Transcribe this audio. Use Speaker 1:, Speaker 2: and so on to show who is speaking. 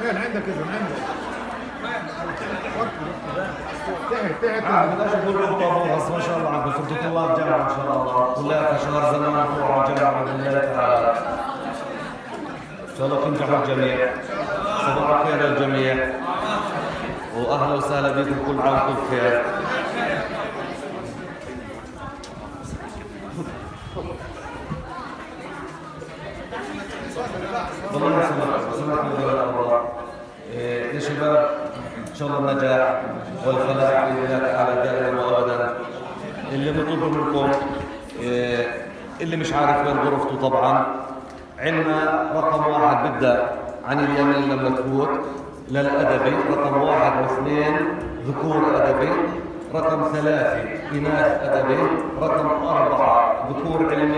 Speaker 1: فين عندك اذا عندك؟
Speaker 2: بدناش نقول لكم طابور بس ما شاء الله عندكم صرتوا طلاب جامعه ان شاء الله كلها شهر زمان تروحوا الجامعه باذن الله تعالى. ان شاء الله تنجحوا الجميع. صباح الخير للجميع واهلا وسهلا بكم كل عام وانتم بخير. والله سمعت يا شباب ان شاء الله النجاح والفلاح باذن الله تعالى دائما وابدا. اللي بنطلبه منكم اللي مش عارف وين غرفته طبعا عندنا رقم 1 ببدا عن اليمين لما تفوت للادبي، رقم 1 و2 ذكور ادبي، رقم 3 اناث ادبي، رقم 4 ذكور علمي